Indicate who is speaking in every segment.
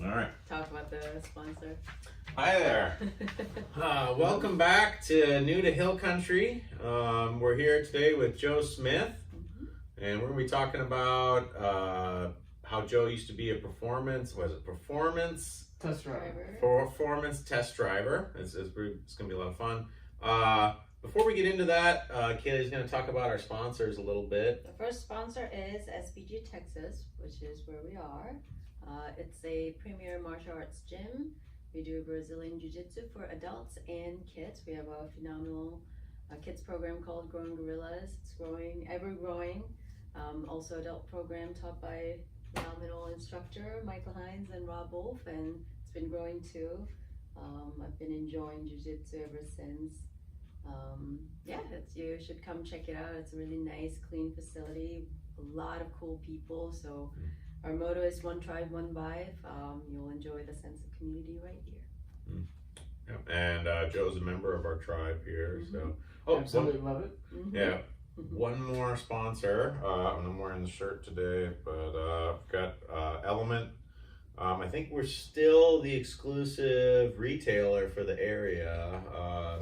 Speaker 1: All right.
Speaker 2: Talk about the sponsor.
Speaker 1: Hi there. Welcome back to New to Hill Country. We're here today with Joe Smith, and we're going to be talking about how Joe used to be a performance
Speaker 3: test driver.
Speaker 1: Performance test driver. It's going to be a lot of fun. Before we get into that, Kaylee's going to talk about our sponsors a little bit.
Speaker 2: The first sponsor is SBG Texas, which is where we are. It's a premier martial arts gym. We do Brazilian Jiu-Jitsu for adults and kids. We have a phenomenal kids program called Growing Gorillas. It's growing, ever growing. Also adult program taught by phenomenal instructor Michael Hines and Rob Wolf, and it's been growing too. I've been enjoying Jiu-Jitsu ever since. You should come check it out. It's a really nice, clean facility. A lot of cool people. So our motto is one tribe, one vibe. You'll enjoy the sense of community right here.
Speaker 1: Yeah. And Joe's a member of our tribe here. So,
Speaker 3: Absolutely love it.
Speaker 1: Yeah. One more sponsor, and I'm wearing the shirt today, but I've got Element. I think we're still the exclusive retailer for the area.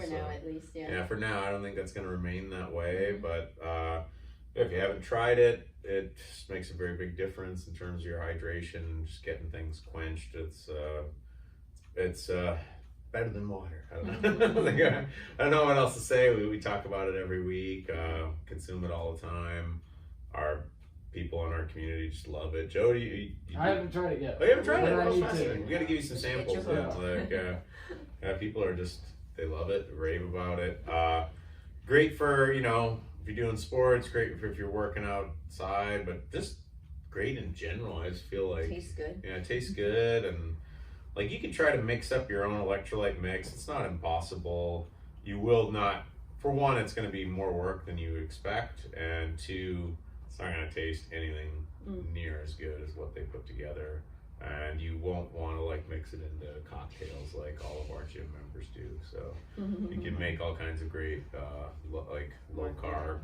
Speaker 2: For now, at least, yeah.
Speaker 1: Yeah, for now. I don't think that's going to remain that way, but if you haven't tried it, it just makes a very big difference in terms of your hydration, just getting things quenched. It's better than water. I don't know. I don't know what else to say. We talk about it every week, consume it all the time. Our people in our community just love it. Joe,
Speaker 3: I haven't tried it yet.
Speaker 1: Oh, you haven't tried it?
Speaker 3: I need to.
Speaker 1: We got to give you some samples. People are just, they love it, rave about it. Great for, if you're doing sports, great for if you're working outside, but just great in general. I just feel like
Speaker 2: Tastes good.
Speaker 1: Yeah, it tastes good, and like you can try to mix up your own electrolyte mix. It's not impossible. You will not. For one, it's going to be more work than you expect, and two, it's not going to taste anything near as good as what they put together. And you won't want to mix it into cocktails like all of our gym members do. So you can make all kinds of great low carb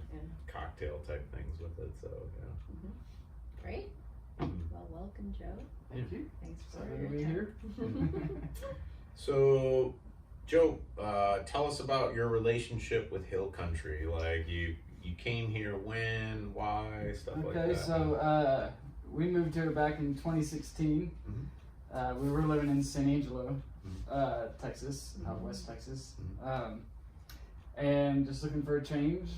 Speaker 1: cocktail type things with it. So yeah.
Speaker 2: Great. Well, welcome, Joe.
Speaker 3: Thank you.
Speaker 2: Thanks for
Speaker 3: Excited to be here.
Speaker 1: So, Joe, tell us about your relationship with Hill Country. Like you came here when, why, stuff like that.
Speaker 3: Okay, so we moved here back in 2016. We were living in San Angelo, Texas, out west Texas, and just looking for a change.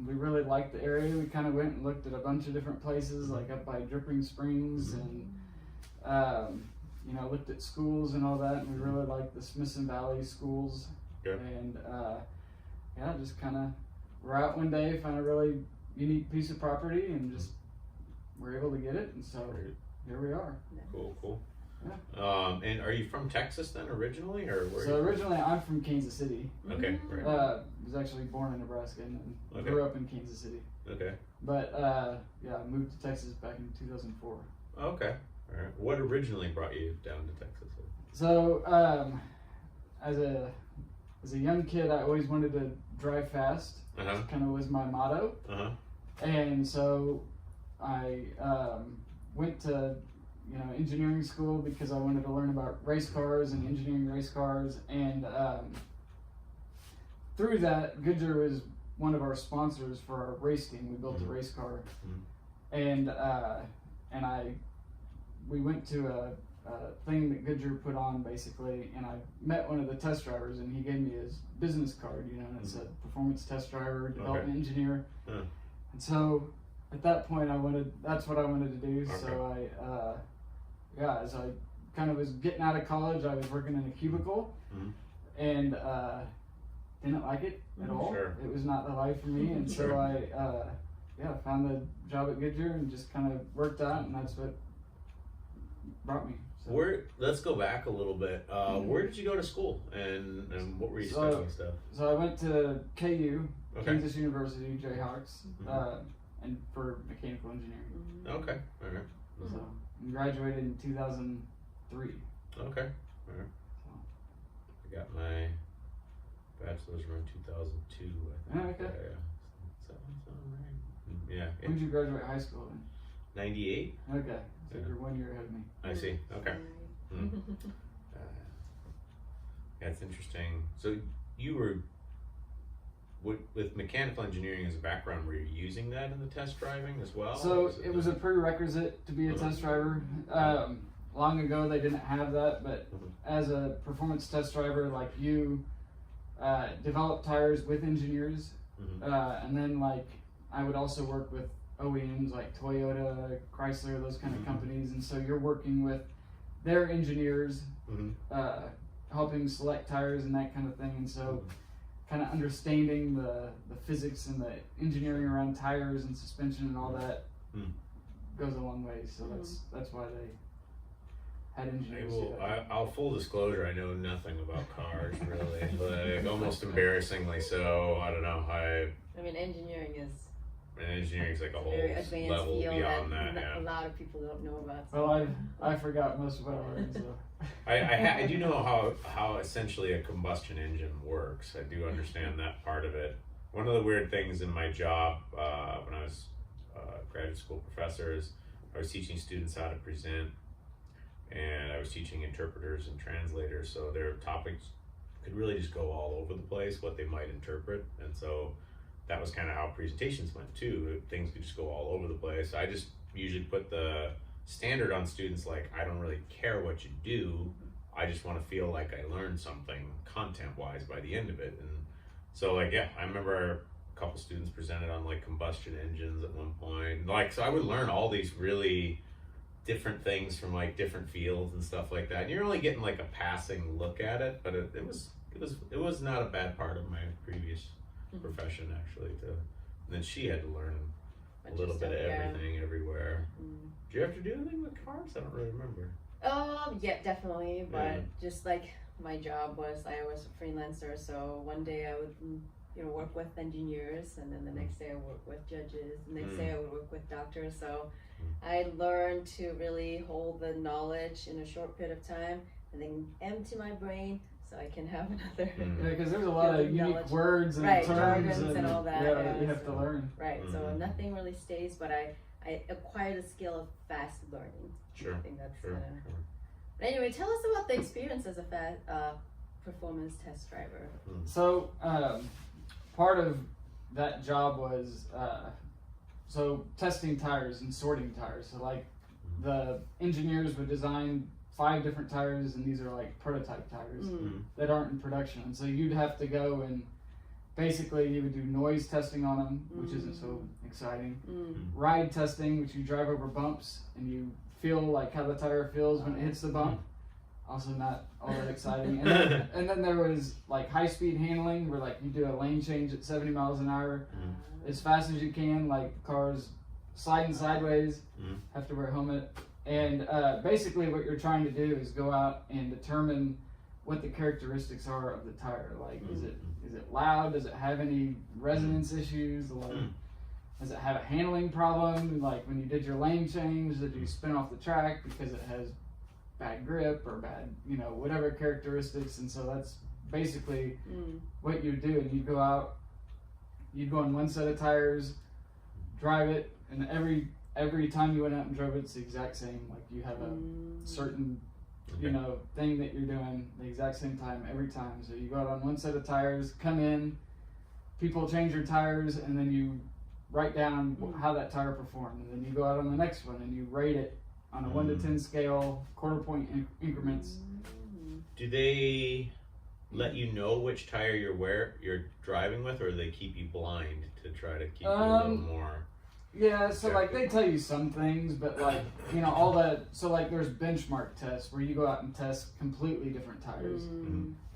Speaker 3: We really liked the area. We kind of went and looked at a bunch of different places, like up by Dripping Springs, and looked at schools and all that. And we really liked the Smithson Valley schools.
Speaker 1: Yep.
Speaker 3: And just kind of we're out one day, found a really unique piece of property, and just were able to get it. And so here we are.
Speaker 1: Cool.
Speaker 3: Yeah.
Speaker 1: And are you from Texas then originally, or where?
Speaker 3: So originally, I'm from Kansas City.
Speaker 1: Okay, right.
Speaker 3: Was actually born in Nebraska and grew up in Kansas City.
Speaker 1: Okay.
Speaker 3: But I moved to Texas back in 2004.
Speaker 1: Okay. All right. What originally brought you down to Texas?
Speaker 3: So as a young kid, I always wanted to drive fast. Kind of was my motto. And so I went to engineering school because I wanted to learn about race cars and engineering race cars, and through that, Goodyear was one of our sponsors for our race team. We built a race car, and we went to a thing that Goodyear put on basically, and I met one of the test drivers, and he gave me his business card, and it said performance test driver, development engineer, and so at that point that's what I wanted to do. So as I kind of was getting out of college, I was working in a cubicle, and didn't like it at all.
Speaker 1: Sure.
Speaker 3: It was not the life for me, and so I found the job at Goodyear and just kind of worked out, and that's what brought me. So.
Speaker 1: Let's go back a little bit. Where did you go to school, and what were you studying stuff?
Speaker 3: So I went to KU, Kansas University, Jayhawks, and for mechanical engineering.
Speaker 1: Okay, all right.
Speaker 3: So I graduated in 2003.
Speaker 1: Okay, all right.
Speaker 3: So.
Speaker 1: I got my bachelor's around 2002, I think.
Speaker 3: Okay.
Speaker 1: Yeah. Sounds right. Yeah.
Speaker 3: When did you graduate high school in?
Speaker 1: 98.
Speaker 3: Okay. So
Speaker 1: Yeah.
Speaker 3: you're 1 year ahead of me.
Speaker 1: I see. Okay.
Speaker 2: Right.
Speaker 1: Yeah, it's interesting. So you were with mechanical engineering as a background, were you using that in the test driving as well?
Speaker 3: So it was a
Speaker 1: not?
Speaker 3: prerequisite to be a test driver. Long ago they didn't have that, but as a performance test driver, like you develop tires with engineers, and then like I would also work with OEMs like Toyota, Chrysler, those kind of companies, and so you're working with their engineers, helping select tires and that kind of thing, and so kind of understanding the physics and the engineering around tires and suspension and all that goes a long way. So that's why they had engineers.
Speaker 1: I'll full disclosure, I know nothing about cars really, like almost embarrassingly so. I don't know.
Speaker 2: I mean, engineering's
Speaker 1: like a whole
Speaker 2: very advanced
Speaker 1: level
Speaker 2: field
Speaker 1: beyond
Speaker 2: that
Speaker 1: that.
Speaker 2: a lot of people don't know about.
Speaker 3: Well, I forgot most of what I learned. So
Speaker 1: I do know how essentially a combustion engine works. I do understand that part of it. One of the weird things in my job when I was a graduate school professor is I was teaching students how to present, and I was teaching interpreters and translators, so their topics could really just go all over the place, what they might interpret, and so that was kind of how presentations went too. Things could just go all over the place. I just usually put the standard on students like, I don't really care what you do, I just want to feel like I learned something content-wise by the end of it. And so like, yeah, I remember a couple students presented on like combustion engines at one point. Like, so I would learn all these really different things from like different fields and stuff like that. And you're only getting like a passing look at it, but it was not a bad part of my previous profession actually. And then she had to learn a little bit of everything everywhere. Did you have to do anything with cars? I don't really remember.
Speaker 2: Yeah, definitely. But just like my job was, I was a freelancer, so one day I would work with engineers, and then the next day I would work with judges, the next day I would work with doctors. So I learned to really hold the knowledge in a short period of time and then empty my brain so I can have another.
Speaker 3: Yeah, because there's a lot of unique words and terms
Speaker 2: jargons and all that.
Speaker 3: Yeah, you have to learn.
Speaker 2: Right. So nothing really stays, but I acquired the skill of fast learning.
Speaker 1: Sure.
Speaker 2: I think that's
Speaker 1: Sure.
Speaker 2: But anyway, tell us about the experience as a performance test driver.
Speaker 3: So part of that job was so testing tires and sorting tires. So like the engineers would design 5 different tires, and these are like prototype tires that aren't in production. And so you'd have to go and basically you would do noise testing on them, which isn't so exciting. Ride testing, which you drive over bumps and you feel like how the tire feels when it hits the bump. Also not all that exciting. And then there was like high speed handling, where like you do a lane change at 70 miles an hour as fast as you can, like cars sliding sideways, have to wear a helmet. And basically what you're trying to do is go out and determine what the characteristics are of the tire. Like, is it loud? Does it have any resonance issues? Like, does it have a handling problem? Like when you did your lane change, did you spin off the track because it has bad grip or bad, whatever characteristics? And so that's basically what you do. And you'd go out, you'd go on one set of tires, drive it, and every time you went out and drove it, it's the exact same. Like you have a certain, thing that you're doing the exact same time every time. So you go out on one set of tires, come in, people change your tires, and then you write down how that tire performed. And then you go out on the next one and you rate it on a 1 to 10 scale, quarter point increments.
Speaker 1: Do they let you know which tire you're driving with, or do they keep you blind to try to keep you a little more?
Speaker 3: Yeah, so like they tell you some things, but like, all that, so like there's benchmark tests where you go out and test completely different tires.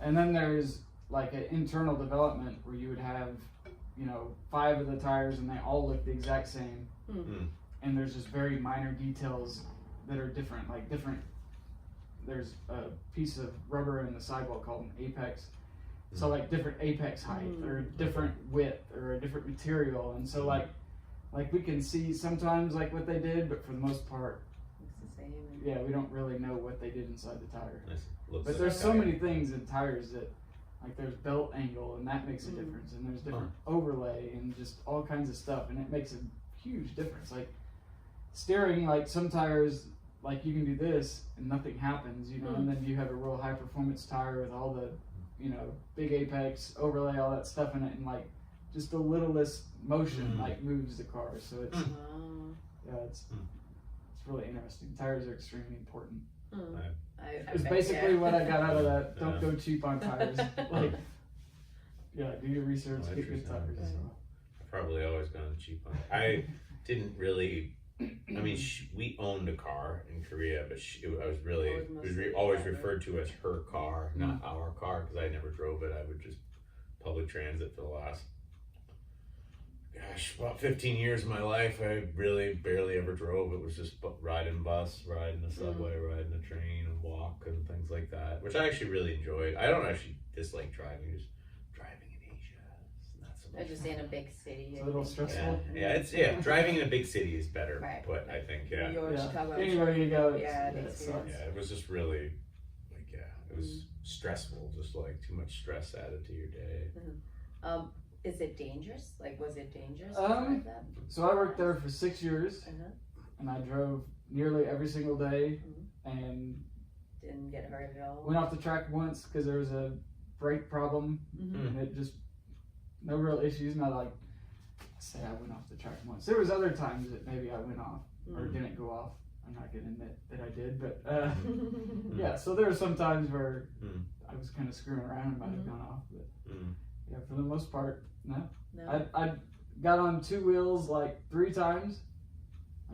Speaker 3: And then there's like an internal development where you would have, 5 of the tires and they all look the exact same. And there's just very minor details that are different, there's a piece of rubber in the sidewall called an apex. So like different apex height or different width or a different material. And so like we can see sometimes like what they did, but for the most part,
Speaker 2: it's the same.
Speaker 3: Yeah, we don't really know what they did inside the tire.
Speaker 1: But
Speaker 3: there's so many things in tires that, like there's belt angle and that makes a difference, and there's different overlay and just all kinds of stuff, and it makes a huge difference. Like steering, like some tires like you can do this and nothing happens, you know, and then you have a real high performance tire with all the, you know, big apex overlay, all that stuff in it, and like just the littlest motion like moves the car. So it's it's really interesting. Tires are extremely important. It's basically what I got out of that. Don't go cheap on tires. Like, yeah, do your research, get good tires. So.
Speaker 1: I've probably always gone cheap on. I didn't really. I mean, we owned a car in Korea, but I was really always referred to as her car, not our car, because I never drove it. I would just public transit for the last, about 15 years of my life. I really barely ever drove. It was just riding bus, riding the subway, riding the train, and walk and things like that, which I actually really enjoyed. I don't actually dislike driving. Just driving in Asia, it's not so much.
Speaker 2: I just in a big city.
Speaker 3: It's a little stressful.
Speaker 1: Yeah, driving in a big city is better put, I think.
Speaker 2: New York, Chicago.
Speaker 3: Anywhere you go,
Speaker 1: it was just really it was stressful, just like too much stress added to your day.
Speaker 2: Is it dangerous? Like, was it dangerous?
Speaker 3: So I worked there for 6 years, and I drove nearly every single day, and
Speaker 2: didn't get hurt at all.
Speaker 3: Went off the track once because there was a brake problem, and it just no real issues. Not like say I went off the track once. There was other times that maybe I went off or didn't go off. I'm not gonna admit that I did, but yeah. So there were some times where I was kind of screwing around and might have gone off, but yeah, for the most part, no. I got on two wheels like 3 times.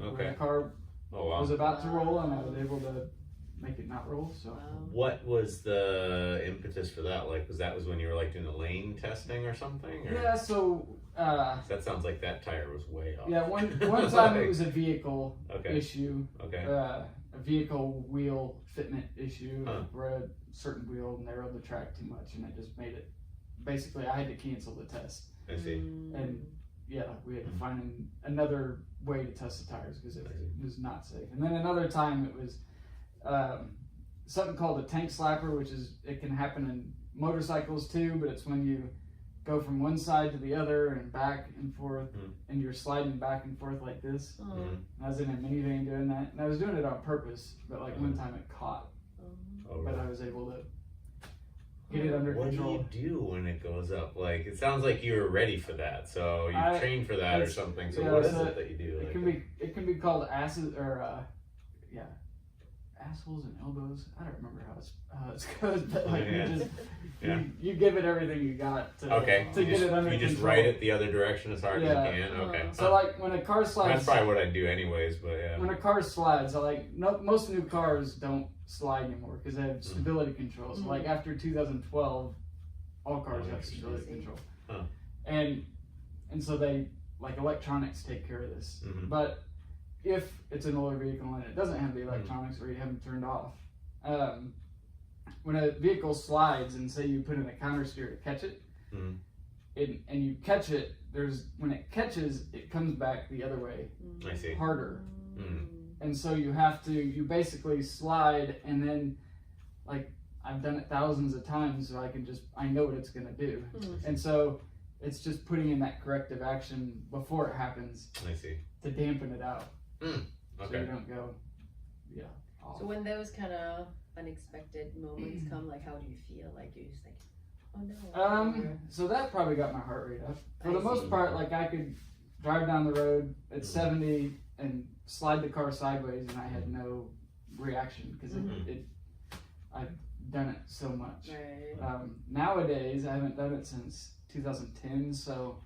Speaker 1: Okay.
Speaker 3: The car was about to roll, and I was able to make it not roll. So.
Speaker 1: What was the impetus for that? Like, was when you were like doing the lane testing or something? Or?
Speaker 3: Yeah. So.
Speaker 1: That sounds like that tire was way off.
Speaker 3: Yeah. One time it was a vehicle issue.
Speaker 1: Okay.
Speaker 3: A vehicle wheel fitment issue where a certain wheel narrowed the track too much, and it just made it. Basically, I had to cancel the test.
Speaker 1: I see.
Speaker 3: And yeah, we had to find another way to test the tires because it was not safe. And then another time it was something called a tank slapper, which is, it can happen in motorcycles too, but it's when you go from one side to the other and back and forth, and you're sliding back and forth like this. I was in a minivan doing that, and I was doing it on purpose, but like one time it caught. But I was able to get it under control.
Speaker 1: What do you do when it goes up? Like, it sounds like you were ready for that, so you trained for that or something. So what is it that you do?
Speaker 3: It can be called assholes and elbows. I don't remember how it's goes, but like you give it everything you got to get it under control. You just
Speaker 1: ride it the other direction as hard as you can. Okay.
Speaker 3: So like when a car slides,
Speaker 1: that's probably what I do anyways. But yeah.
Speaker 3: When a car slides, so like most new cars don't slide anymore because they have stability control. So like after 2012, all cars have stability control, and so they like electronics take care of this. But if it's an older vehicle and it doesn't have the electronics or you haven't turned off, when a vehicle slides and say you put in a counter steer to catch it, and you catch it, when it catches, it comes back the other way,
Speaker 1: I see.
Speaker 3: Harder. And so you basically slide, and then like I've done it thousands of times, so I know what it's gonna do. And so it's just putting in that corrective action before it happens.
Speaker 1: I see.
Speaker 3: To dampen it out.
Speaker 1: Okay.
Speaker 3: So you don't go, off.
Speaker 2: So when those kind of unexpected moments come, like how do you feel? Like you're just like, oh no.
Speaker 3: So that probably got my heart rate up. For the most part, like I could drive down the road at 70 and slide the car sideways, and I had no reaction because I've done it so much.
Speaker 2: Right.
Speaker 3: Nowadays, I haven't done it since 2010, so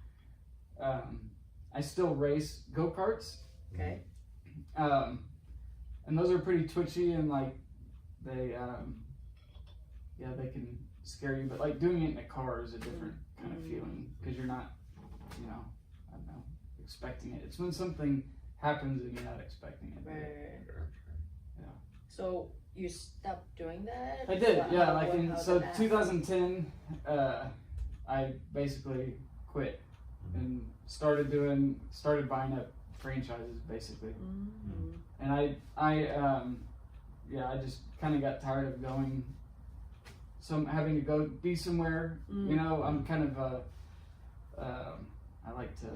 Speaker 3: I still race go-karts.
Speaker 2: Okay.
Speaker 3: And those are pretty twitchy, and like they can scare you, but like doing it in a car is a different kind of feeling because you're not, I don't know, expecting it. It's when something happens and you're not expecting it.
Speaker 2: Right.
Speaker 3: Yeah.
Speaker 2: So you stopped doing that?
Speaker 3: I did, yeah. Like in 2010, I basically quit and started buying up franchises basically. And I just kind of got tired of going. Having to go be somewhere. I'm kind of I like to,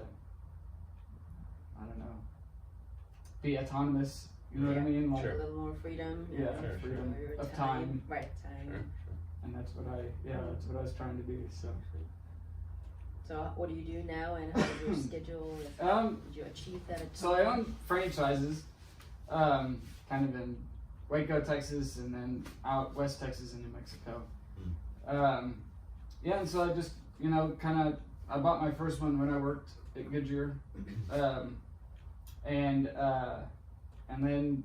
Speaker 3: I don't know, be autonomous. You know what I mean? Like,
Speaker 1: Sure.
Speaker 2: A little more freedom.
Speaker 3: Yeah,
Speaker 1: Sure,
Speaker 3: freedom
Speaker 2: Your
Speaker 3: of time.
Speaker 2: Right, time.
Speaker 1: Sure.
Speaker 3: And that's what I was trying to do. So,
Speaker 2: So what do you do now, and how is your schedule? Did you achieve that?
Speaker 3: so I own franchises, kind of in Waco, Texas, and then out West Texas and New Mexico. Yeah, and so I just, you know, I bought my first one when I worked at Goodyear, and then,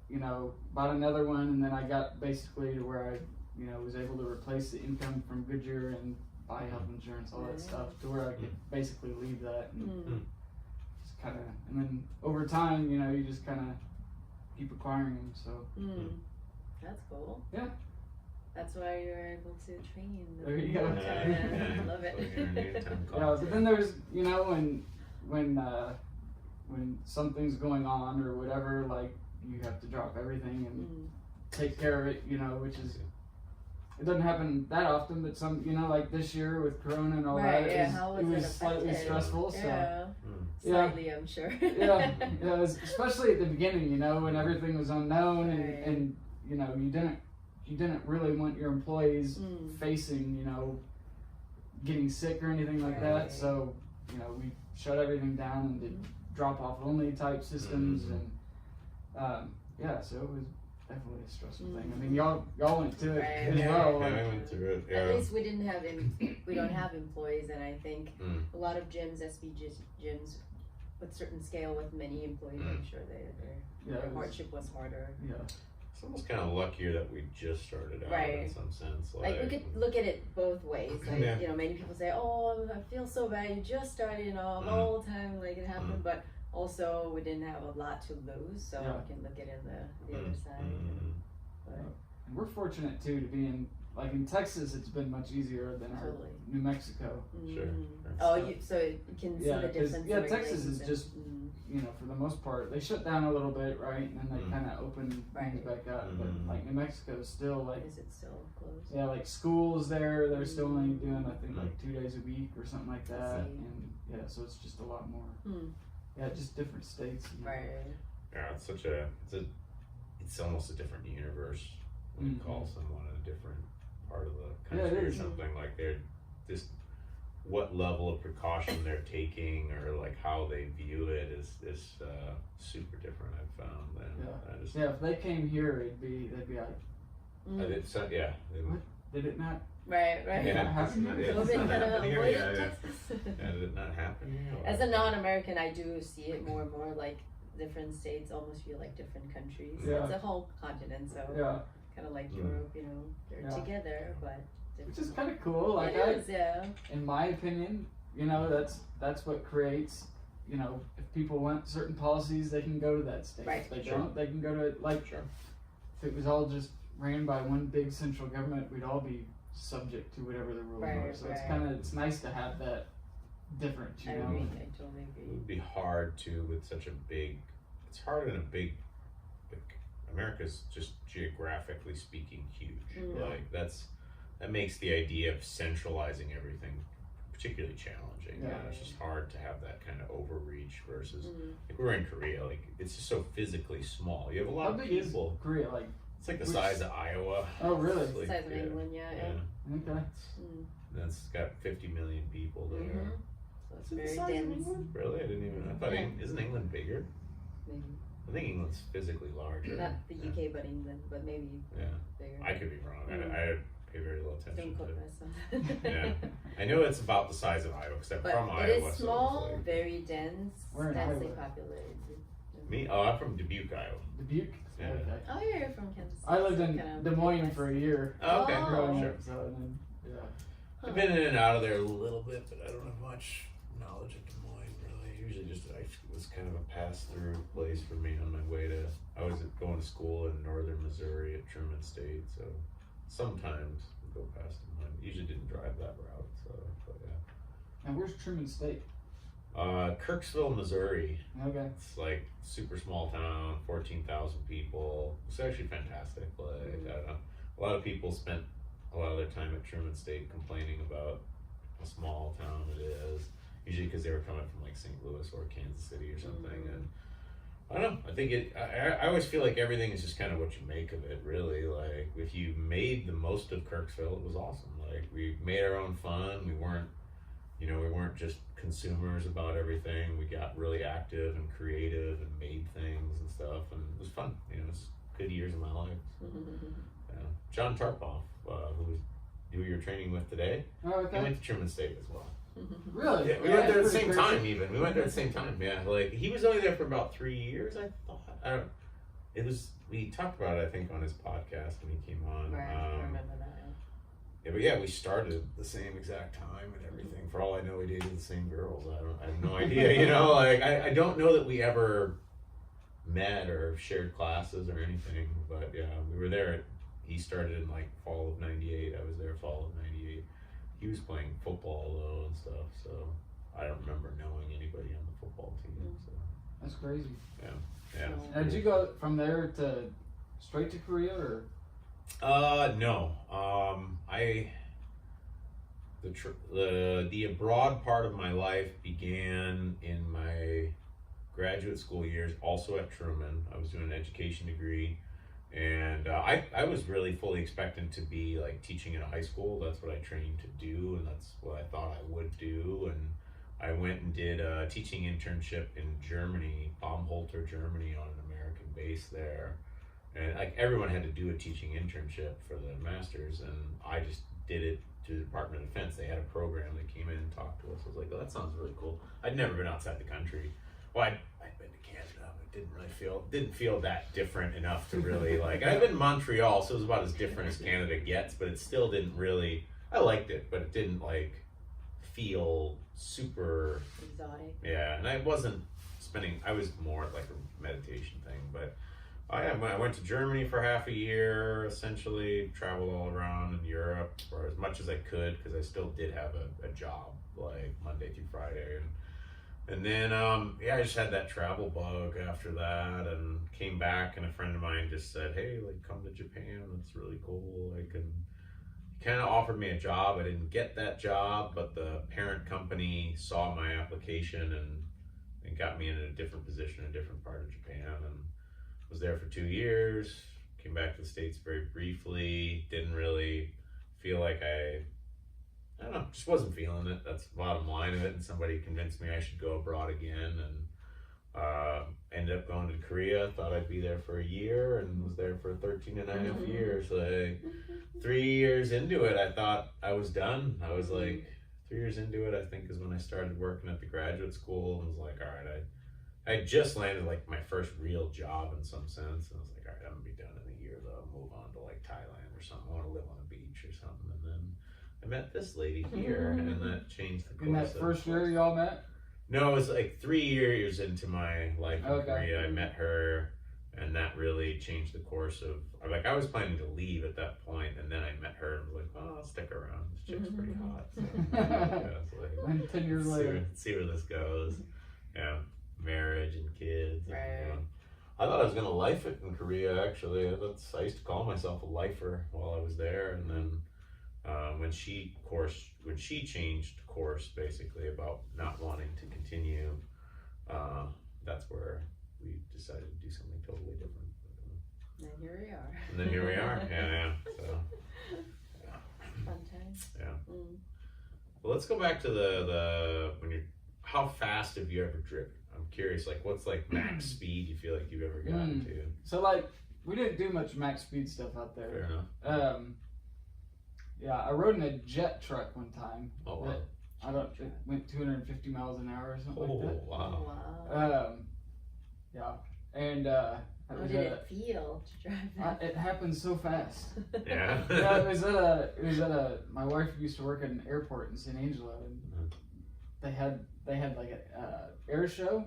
Speaker 3: you know, bought another one, and then I got basically to where I, you know, was able to replace the income from Goodyear and buy health insurance, all that stuff, to where I could basically leave that and just kind of, and then over time, you know, you just kind of keep acquiring them. So
Speaker 2: That's cool.
Speaker 3: Yeah.
Speaker 2: That's why you're able to train.
Speaker 3: There you go.
Speaker 2: Yeah. Love it.
Speaker 3: yeah, but then there's, you know, when something's going on or whatever, like you have to drop everything and take care of it, you know, which is, it doesn't happen that often, but some, you know, like this year with Corona and all that, it was slightly stressful. So
Speaker 2: slightly, I'm sure.
Speaker 3: yeah, especially at the beginning, you know, when everything was unknown and you know, you didn't really want your employees facing, you know, getting sick or anything like that. So, you know, we shut everything down and did drop off only type systems and yeah, so it was definitely a stressful thing. I mean, y'all went to it as well.
Speaker 1: Yeah, I went through it. Yeah.
Speaker 2: At least we didn't have we don't have employees, and I think a lot of gyms, SB gyms, with certain scale with many employees, I'm sure their hardship was harder.
Speaker 3: Yeah.
Speaker 1: It's almost kind of luckier that we just started out in some sense.
Speaker 2: Like we could look at it both ways. Like you know, many people say, "Oh, I feel so bad. You just started, you know, the whole time like it happened," but also we didn't have a lot to lose, so we can look at it the other side. But
Speaker 3: and we're fortunate too to be in, like in Texas, it's been much easier than our New Mexico.
Speaker 1: Sure.
Speaker 2: Oh, so you can see the difference.
Speaker 3: Yeah, Texas is just, you know, for the most part, they shut down a little bit, right, and then they kind of open things back up. But like New Mexico is still like,
Speaker 2: is it still closed?
Speaker 3: Yeah, like schools there, they're still only doing, I think, like 2 days a week or something like that, and yeah, so it's just a lot more. Yeah, just different states. You know.
Speaker 2: Right.
Speaker 1: Yeah, it's almost a different universe when you call someone a different part of the country or something. Like they're just what level of precaution they're taking or like how they view it is super different. I've found. And
Speaker 3: if they came here, they'd be like,
Speaker 1: what?
Speaker 3: Did it not?
Speaker 2: Right.
Speaker 1: Yeah,
Speaker 3: happen here?
Speaker 2: Did
Speaker 1: it not happen here?
Speaker 2: As a non-American, I do see it more and more. Like different states almost feel like different countries.
Speaker 3: Yeah.
Speaker 2: It's a whole continent, so kind of like Europe. You know, they're together, but
Speaker 3: which is kind of cool. Like in my opinion, you know, that's what creates. You know, if people want certain policies, they can go to that state. If they don't, they can go to if it was all just ran by one big central government, we'd all be subject to whatever the rules are. So it's nice to have that difference, you know.
Speaker 2: I totally agree.
Speaker 1: It would be hard to with such a big. It's hard in a big. Like, America's just geographically speaking huge. Like that makes the idea of centralizing everything particularly challenging.
Speaker 3: Yeah.
Speaker 1: It's just hard to have that kind of overreach versus like we're in Korea. Like it's just so physically small. You have a lot of people.
Speaker 3: Is Korea like?
Speaker 1: It's like the size of Iowa.
Speaker 3: Oh, really?
Speaker 1: It's like,
Speaker 2: size of England,
Speaker 3: Okay.
Speaker 1: That's got 50 million people there.
Speaker 2: So it's very dense.
Speaker 1: Really? I didn't even. I thought isn't England bigger?
Speaker 2: Maybe.
Speaker 1: I think England's physically larger.
Speaker 2: Not the UK, but England, but maybe bigger.
Speaker 1: I could be wrong. I pay very little attention
Speaker 2: Don't quote
Speaker 1: to
Speaker 2: myself.
Speaker 1: Yeah, I know it's about the size of Iowa because I'm from Iowa.
Speaker 2: It is small,
Speaker 1: so it's like,
Speaker 2: very dense,
Speaker 3: Where in
Speaker 2: densely
Speaker 3: Iowa?
Speaker 2: populated.
Speaker 1: me? Oh, I'm from Dubuque, Iowa.
Speaker 3: Dubuque.
Speaker 1: Yeah.
Speaker 3: Okay.
Speaker 2: Oh, yeah, you're from Kansas City.
Speaker 3: I lived
Speaker 2: so
Speaker 3: in
Speaker 2: kind of
Speaker 3: Des Moines
Speaker 2: Midwest.
Speaker 3: for a year.
Speaker 1: Oh, okay.
Speaker 3: Growing
Speaker 1: Sure.
Speaker 3: up, so then,
Speaker 1: I've been in and out of there a little bit, but I don't have much knowledge of Des Moines really. Usually just it was kind of a pass-through place for me on my way to. I was going to school in northern Missouri at Truman State, so sometimes we go past Des Moines. Usually didn't drive that route, so but yeah.
Speaker 3: And where's Truman State?
Speaker 1: Kirksville, Missouri.
Speaker 3: Okay.
Speaker 1: It's like super small town, 14,000 people. It's actually fantastic. Like I don't know, a lot of people spent a lot of their time at Truman State complaining about how small town it is. Usually because they were coming from like St. Louis or Kansas City or something, and I don't know. I think I always feel like everything is just kind of what you make of it, really. Like, if you made the most of Kirksville, it was awesome. Like, we made our own fun. We weren't just consumers about everything. We got really active and creative and made things and stuff, and it was fun. It was good years of my life. So, yeah. John Tarpoff, who you're training with today,
Speaker 3: Oh, okay.
Speaker 1: he went to Truman State as well.
Speaker 3: Really?
Speaker 1: Yeah, we went there at the same time. Even we went there at the same time. Yeah, like he was only there for about 3 years. I thought. I don't. It was. We talked about it, I think, on his podcast when he came on.
Speaker 2: Right, I remember that.
Speaker 1: Yeah, but yeah, we started at the same exact time and everything. For all I know, we dated the same girls. I have no idea. Like I don't know that we ever met or shared classes or anything. But yeah, we were there. He started in like fall of '98. I was there fall of '98. He was playing football though and stuff, so I don't remember knowing anybody on the football team. So
Speaker 3: That's crazy.
Speaker 1: yeah.
Speaker 3: Now, did you go from there to straight to Korea, or?
Speaker 1: No. The abroad part of my life began in my graduate school years, also at Truman. I was doing an education degree. And I was really fully expecting to be like teaching in a high school. That's what I trained to do, and that's what I thought I would do. And I went and did a teaching internship in Germany, Baumholter, Germany, on an American base there. And like everyone had to do a teaching internship for the masters, and I just did it through the Department of Defense. They had a program that came in and talked to us. I was like, oh, that sounds really cool. I'd never been outside the country. Well, I'd been to Canada. Didn't feel that different enough to really like. I've been in Montreal, so it was about as different as Canada gets, but it still didn't really. I liked it, but it didn't like feel super
Speaker 2: Exotic.
Speaker 1: Yeah, and I wasn't spending. I was more like a meditation thing, but I went to Germany for half a year. Essentially, traveled all around in Europe for as much as I could because I still did have a job like Monday through Friday. And then, I just had that travel bug after that and came back, and a friend of mine just said, hey, like, come to Japan. That's really cool. Like, and he kind of offered me a job. I didn't get that job, but the parent company saw my application and got me in a different position in a different part of Japan, and was there for 2 years, came back to the States very briefly, didn't really feel like I don't know, just wasn't feeling it. That's the bottom line of it. And somebody convinced me I should go abroad again, and ended up going to Korea. Thought I'd be there for a year, and was there for 13 and a half years. Like 3 years into it, I thought I was done. I was like 3 years into it, I think, is when I started working at the graduate school, and was like, all right, I just landed like my first real job in some sense, and I was like, all right, I'm gonna be done in a year though. I'll move on to like Thailand or something. I want to live on a beach or something. And then I met this lady here, and that changed the course.
Speaker 3: In that first year y'all met?
Speaker 1: No, it was like 3 years into my life in Korea. I met her, and that really changed the course of. Like, I was planning to leave at that point, and then I met her and was like, "Oh, I'll stick around. This chick's pretty hot." So,
Speaker 3: And 10 years later,
Speaker 1: see where this goes. Yeah, marriage and kids.
Speaker 2: Right.
Speaker 1: And, I thought I was gonna life it in Korea. Actually, I used to call myself a lifer while I was there, and then. When she changed course basically about not wanting to continue, that's where we decided to do something totally different.
Speaker 2: And here we are.
Speaker 1: And then here we are. Yeah. So, yeah.
Speaker 2: Fun times.
Speaker 1: Yeah. Well, let's go back to the how fast have you ever driven? I'm curious, like what's like max speed you feel like you've ever gotten to?
Speaker 3: So like we didn't do much max speed stuff out there.
Speaker 1: Fair enough.
Speaker 3: Yeah, I rode in a jet truck one time.
Speaker 1: Oh wow.
Speaker 3: It went 250 miles an hour or something like that.
Speaker 1: Wow.
Speaker 3: Yeah, and
Speaker 2: how did it feel to drive that?
Speaker 3: it happened so fast.
Speaker 1: Yeah.
Speaker 3: Yeah, it was at a. My wife used to work at an airport in San Angelo, and they had like a air show,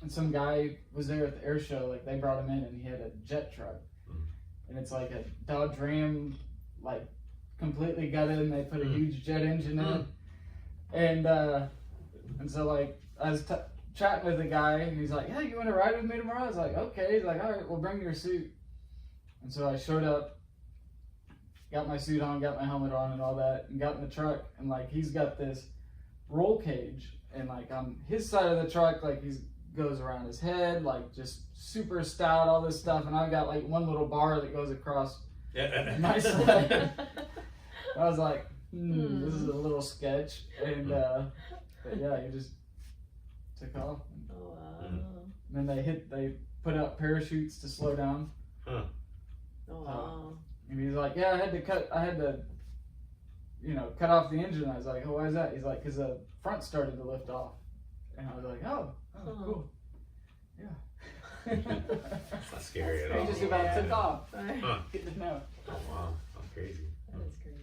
Speaker 3: and some guy was there at the air show. Like they brought him in, and he had a jet truck, and it's like a Dodge Ram, like. Completely gutted, and they put a huge jet engine in it, and so like I was chatting with the guy, and he's like, "Hey, you want to ride with me tomorrow?" I was like, "Okay." He's like, "All right, well, bring your suit." And so I showed up, got my suit on, got my helmet on, and all that, and got in the truck, and like he's got this roll cage, and like on his side of the truck, like he's goes around his head, like just super stout, all this stuff, and I've got like one little bar that goes across my side. I was like, this is a little sketch, and but yeah, he just took off.
Speaker 2: Oh wow.
Speaker 3: And then they put out parachutes to slow down.
Speaker 2: Oh wow.
Speaker 3: And he's like, yeah, I had to, cut off the engine. I was like, oh, why is that? He's like, because the front started to lift off. And I was like, oh cool. Yeah.
Speaker 1: That's not scary at all.
Speaker 3: He just about took off.
Speaker 1: Huh.
Speaker 3: Good to know.
Speaker 1: Oh wow, that's crazy.
Speaker 2: That is crazy.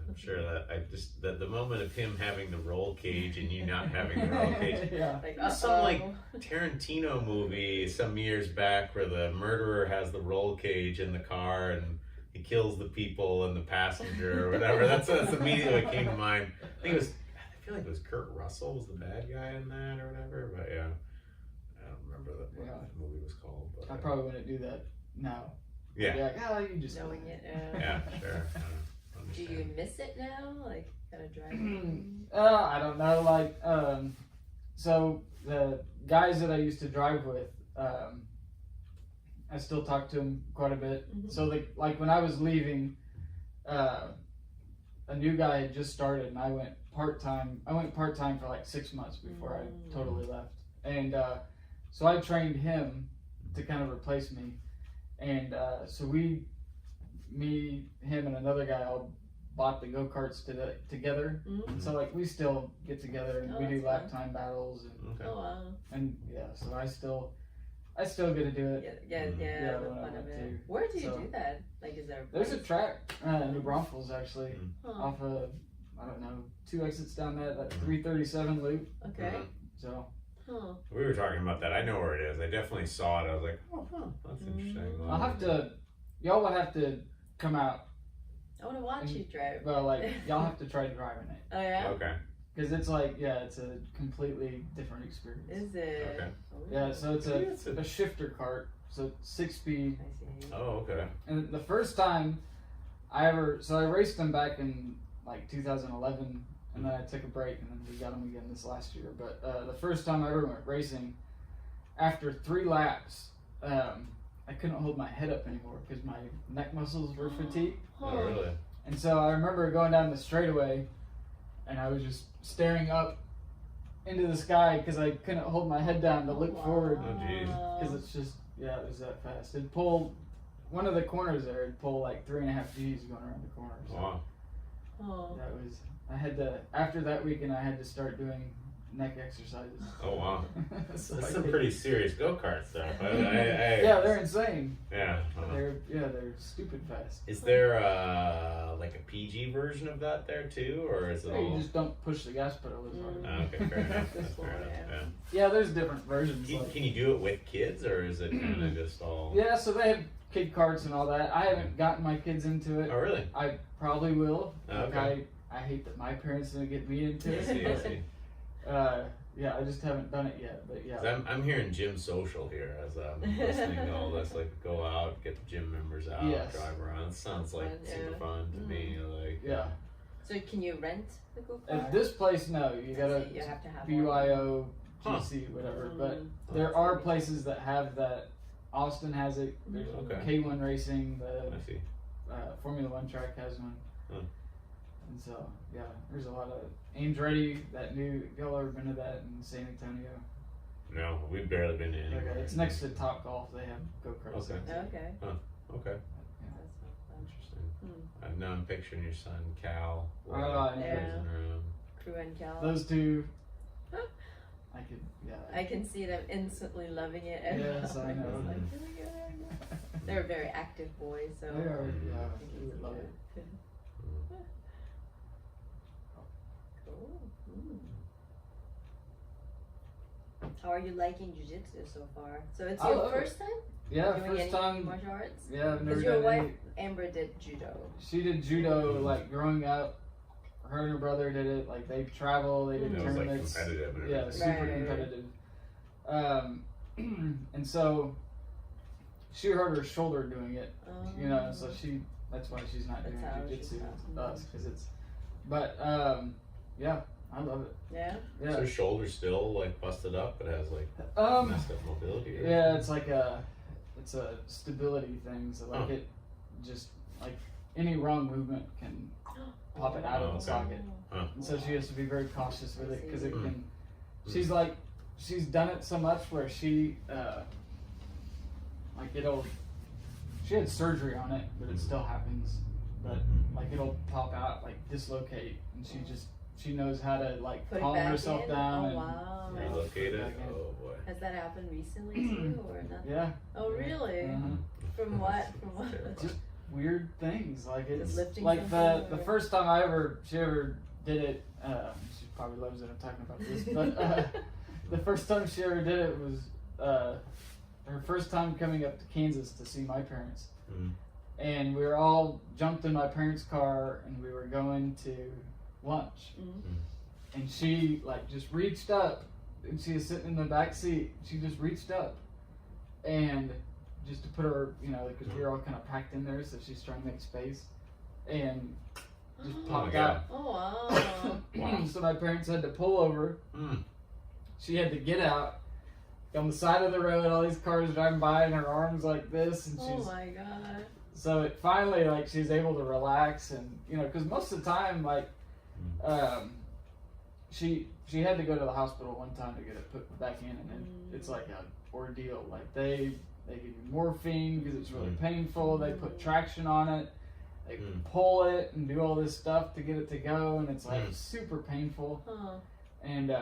Speaker 1: I'm sure that the moment of him having the roll cage and you not having the roll cage.
Speaker 3: Yeah.
Speaker 2: Like,
Speaker 1: Some like Tarantino movie some years back where the murderer has the roll cage in the car and he kills the people and the passenger or whatever. That's immediately what came to mind. I feel like it was Kurt Russell was the bad guy in that or whatever. But yeah, I don't remember what that movie was called. But
Speaker 3: I probably wouldn't do that now.
Speaker 1: Yeah.
Speaker 3: I'd be like, oh, you just
Speaker 2: knowing it.
Speaker 1: Yeah, sure.
Speaker 2: Do you miss it now? Like, kind of driving?
Speaker 3: I don't know. Like, so the guys that I used to drive with, I still talk to them quite a bit. So, like when I was leaving, a new guy had just started, and I went part-time. I went part-time for like 6 months before I totally left. And so I trained him to kind of replace me. And so me, him, and another guy all bought the go-karts together. So like we still get together and we do lap time battles and and yeah, so I still get to do it.
Speaker 2: Yeah, the fun of it. Where do you do that? Like, is there?
Speaker 3: There's a track in the Braunfels actually, off of I don't know 2 exits down that 337 loop.
Speaker 2: Okay.
Speaker 3: So.
Speaker 1: We were talking about that. I know where it is. I definitely saw it. I was like, that's interesting.
Speaker 3: Y'all will have to come out.
Speaker 2: I want to watch you drive.
Speaker 3: Well, like, y'all have to try driving it.
Speaker 2: Oh, yeah?
Speaker 1: Okay.
Speaker 3: Because it's like, it's a completely different experience.
Speaker 2: Is it?
Speaker 1: Okay.
Speaker 3: Yeah, so it's a shifter cart. So 6-speed.
Speaker 2: I see.
Speaker 1: Oh, okay.
Speaker 3: And the first time I raced them back in like 2011. And then I took a break, and then we got them again this last year. But the first time I ever went racing, after 3 laps, I couldn't hold my head up anymore because my neck muscles were fatigued.
Speaker 1: Oh, really?
Speaker 3: And so I remember going down the straightaway, and I was just staring up into the sky because I couldn't hold my head down to look forward.
Speaker 1: Oh, geez.
Speaker 3: Because it's just, it was that fast. It'd pull, one of the corners there, it'd pull like 3.5 Gs going around the corner. So
Speaker 1: Wow.
Speaker 3: that was... after that weekend, I had to start doing neck exercises.
Speaker 1: Oh, wow.
Speaker 3: That's
Speaker 1: some pretty serious go-kart stuff.
Speaker 3: Yeah, they're insane.
Speaker 1: Yeah.
Speaker 3: They're stupid fast.
Speaker 1: Is there like a PG version of that there too, or is it all...
Speaker 3: You just don't push the gas pedal as hard.
Speaker 1: Okay, fair enough. That's fair enough.
Speaker 3: Yeah, there's different versions.
Speaker 1: Can you do it with kids, or is it kind of just all...
Speaker 3: Yeah, so they have kid karts and all that. I haven't gotten my kids into it.
Speaker 1: Oh, really?
Speaker 3: I probably will.
Speaker 1: Okay.
Speaker 3: I hate that my parents didn't get me into it.
Speaker 1: I see.
Speaker 3: Yeah, I just haven't done it yet. But yeah,
Speaker 1: I'm hearing gym social here as I'm listening to all this. Like, go out, get the gym members out, drive around. It sounds like super fun to me. Like,
Speaker 2: So can you rent the go-kart?
Speaker 3: At this place, no. You gotta
Speaker 2: you have to have
Speaker 3: BYO, GC, whatever. But there are places that have that. Austin has it. There's K1 Racing.
Speaker 1: I see.
Speaker 3: Formula One track has one. And so, there's a lot of Ames Ready, that new, y'all ever been to that in San Antonio?
Speaker 1: No, we've barely been in anywhere.
Speaker 3: Okay, it's next to Top Golf, they have go-karts.
Speaker 1: Okay.
Speaker 2: Okay.
Speaker 1: Okay.
Speaker 2: That's so fun.
Speaker 1: Interesting. Now I'm picturing your son, Cal.
Speaker 3: Yeah.
Speaker 1: Around.
Speaker 2: Crew and Cal.
Speaker 3: Those two,
Speaker 2: I can see them instantly loving it.
Speaker 3: Yes, I know.
Speaker 2: Like, here we go. They're very active boys, so
Speaker 3: they are,
Speaker 2: I think
Speaker 3: we
Speaker 2: it's
Speaker 3: love it.
Speaker 2: good. Cool. How are you liking jiu-jitsu so far? So it's your first time?
Speaker 3: Yeah,
Speaker 2: doing
Speaker 3: first
Speaker 2: any
Speaker 3: time.
Speaker 2: martial arts?
Speaker 3: Yeah, I've never
Speaker 2: Because your
Speaker 3: done
Speaker 2: wife,
Speaker 3: any.
Speaker 2: Amber, did judo.
Speaker 3: She did judo, like, growing up. Her and her brother did it. Like, they travel, they did
Speaker 1: It was like
Speaker 3: tournaments.
Speaker 1: competitive and
Speaker 3: Yeah,
Speaker 1: everything.
Speaker 3: super competitive. And so she hurt her shoulder doing it, so that's why she's not doing
Speaker 2: That's how
Speaker 3: jiu-jitsu
Speaker 2: she's
Speaker 3: with
Speaker 2: not.
Speaker 3: us, because it's, but, I love it.
Speaker 2: Yeah.
Speaker 3: Yeah.
Speaker 1: So her shoulder's still like busted up, but has like messed up mobility. Or
Speaker 3: Yeah, it's like it's a stability thing. So like it just like any wrong movement can pop it out of the socket. And so she has to be very cautious with it because it can. She's done it so much where she like she had surgery on it, but it still happens. But like it'll pop out, like dislocate, and she knows how to like calm herself down and
Speaker 1: relocate it. Oh boy.
Speaker 2: Has that happened recently too, or not?
Speaker 3: Yeah.
Speaker 2: Oh really? From what?
Speaker 3: Just weird things. Like it's
Speaker 2: lifting
Speaker 3: like the
Speaker 2: something,
Speaker 3: first time she ever did it. She probably loves that I'm talking about this, but the first time she ever did it was her first time coming up to Kansas to see my parents. And we were all jumped in my parents' car and we were going to lunch. And she like just reached up, and she was sitting in the back seat. She just reached up and just to put her, because we were all kind of packed in there, so she's trying to make space, and just popped out.
Speaker 2: Oh wow.
Speaker 3: So my parents had to pull over. She had to get out on the side of the road, all these cars driving by, and her arms like this, and she's.
Speaker 2: Oh my god.
Speaker 3: So it finally, like, she's able to relax, and because most of the time, like, she had to go to the hospital one time to get it put back in, and it's like an ordeal. Like they give you morphine because it's really painful. They put traction on it. They pull it and do all this stuff to get it to go, and it's like super painful. And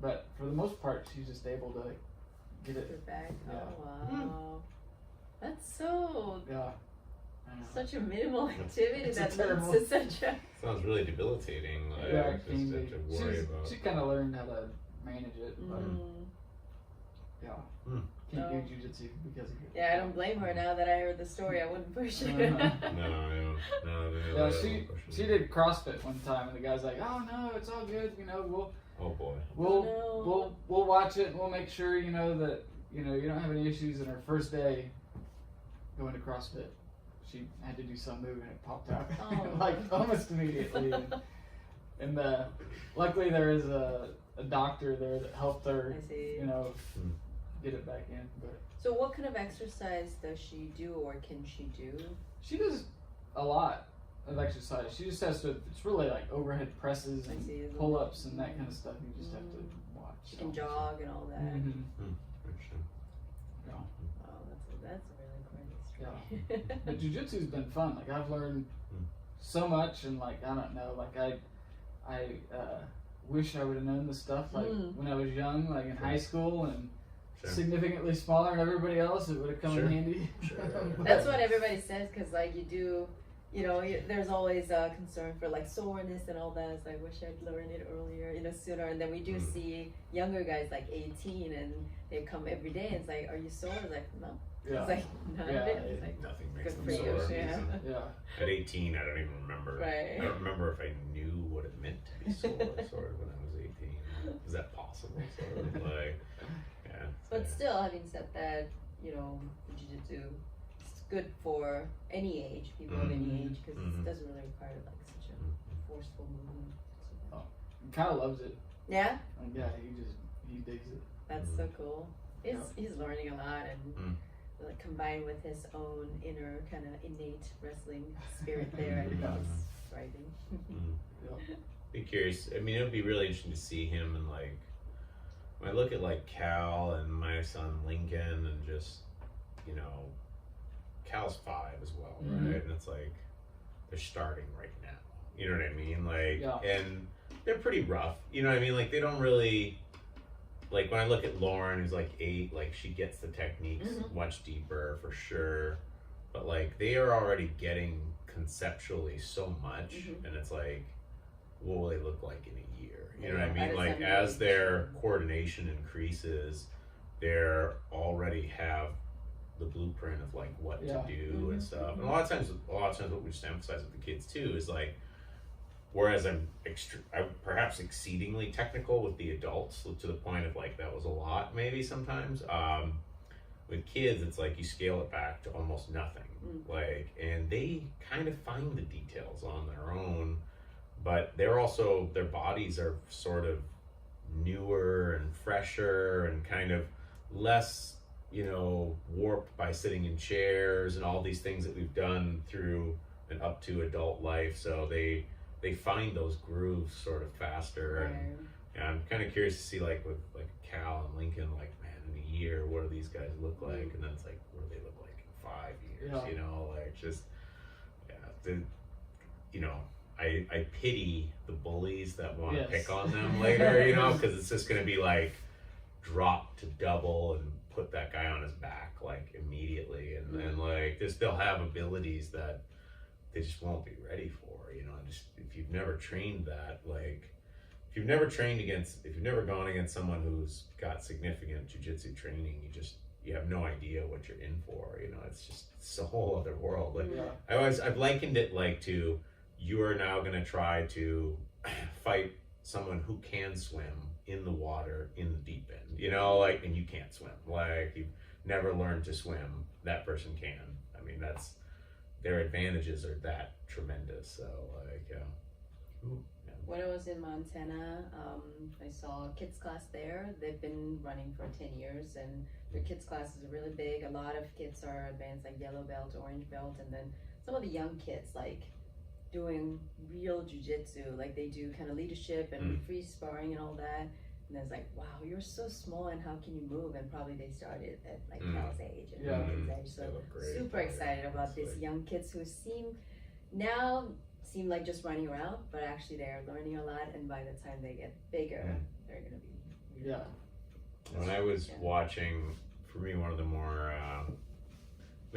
Speaker 3: but for the most part, she's just able to get it
Speaker 2: back.
Speaker 3: Yeah.
Speaker 2: Oh wow. That's so.
Speaker 3: Yeah.
Speaker 2: Such a minimal activity
Speaker 3: It's
Speaker 2: that
Speaker 3: terrible.
Speaker 2: leads to such a.
Speaker 1: Sounds really debilitating. Like,
Speaker 3: Yeah,
Speaker 1: just to worry about.
Speaker 3: She kind of learned how to manage it, but yeah, can't do jujitsu because of it.
Speaker 2: Yeah, I don't blame her. Now that I heard the story, I wouldn't push her.
Speaker 1: No.
Speaker 3: Yeah, she did CrossFit one time, and the guy's like, "Oh no, it's all good. We'll
Speaker 1: Oh boy.
Speaker 3: We'll watch it, and we'll make sure that you don't have any issues." In her first day going to CrossFit, she had to do some move and it popped out like almost immediately. And luckily there is a doctor there that helped her, get it back in. But
Speaker 2: so what kind of exercise does she do, or can she do?
Speaker 3: She does a lot of exercise. She just has to. It's really like overhead presses and pull-ups and that kind of stuff. You just have to watch.
Speaker 2: She can jog and all that.
Speaker 1: Interesting.
Speaker 3: Yeah.
Speaker 2: Oh, that's a really great story.
Speaker 3: But jiu-jitsu's been fun. Like I've learned so much, and like I don't know, like I wish I would have known this stuff like when I was young, like in high school, and significantly smaller than everybody else. It would have come in handy.
Speaker 2: That's what everybody says, because like you do, there's always a concern for like soreness and all that. It's like, I wish I'd learned it earlier, sooner. And then we do see younger guys like 18 and they come every day and it's like, are you sore? It's like, no.
Speaker 3: Yeah.
Speaker 2: It's like, none of it. It's like,
Speaker 1: nothing makes
Speaker 2: good
Speaker 1: them
Speaker 2: for you.
Speaker 1: sore.
Speaker 3: Yeah.
Speaker 1: At 18, I don't even remember.
Speaker 2: Right.
Speaker 1: I don't remember if I knew what it meant to be sore sort of when I was 18. Is that possible? Sort of like, yeah.
Speaker 2: But still, having said that, jiu-jitsu is good for any age, people of any age, because it doesn't really require like such a forceful movement.
Speaker 3: He kind of loves it.
Speaker 2: Yeah?
Speaker 3: Yeah, he digs it.
Speaker 2: That's so cool. He's learning a lot, and like combined with his own inner kind of innate wrestling spirit there, I think he's thriving.
Speaker 1: Be curious. I mean, it would be really interesting to see him, and like when I look at like Cal and my son Lincoln, and just Cal's 5 as well, right? And it's like they're starting right now. You know what I mean? Like, and they're pretty rough. You know what I mean? Like they don't really. Like when I look at Lauren, who's like 8, like she gets the techniques much deeper for sure, but like they are already getting conceptually so much, and it's like, what will they look like in a year? You know what I mean? Like as their coordination increases, they're already have the blueprint of like what to do and stuff. And a lot of times what we just emphasize with the kids too is like, whereas I'm perhaps exceedingly technical with the adults to the point of like that was a lot maybe sometimes. With kids, it's like you scale it back to almost nothing, like, and they kind of find the details on their own. but they're also, their bodies are sort of newer and fresher and kind of less, you know, warped by sitting in chairs and all these things that we've done through and up to adult life. So they find those grooves sort of faster. And yeah, I'm kind of curious to see, like with like Cal and Lincoln, like, man, in a year, what do these guys look like? And then it's like, what do they look like in 5 years?
Speaker 3: Yeah.
Speaker 1: You know, like just, yeah, you know, I pity the bullies that want to pick on them later, you know, because it's just going to be like drop to double and put that guy on his back like immediately. And then like just they'll have abilities that they just won't be ready for, you know. Just if you've never trained that, like if you've never gone against someone who's got significant jiu-jitsu training, you have no idea what you're in for, you know. It's a whole other world. Like I've likened it like to, you are now going to try to fight someone who can swim in the water in the deep end, you know, like, and you can't swim, like you've never learned to swim, that person can. I mean, their advantages are that tremendous. So like
Speaker 2: when I was in Montana, I saw a kids class there. They've been running for 10 years, and their kids classes are really big. A lot of kids are advanced, like yellow belt, orange belt, and then some of the young kids like doing real jiu-jitsu, like they do kind of leadership and free sparring and all that. And it's like, wow, you're so small, and how can you move? And probably they started at like Cal's age and Lincoln's age. So super excited about these young kids who seem like just running around, but actually they're learning a lot. And by the time they get bigger, they're gonna be
Speaker 1: When I was watching, for me, one of the more I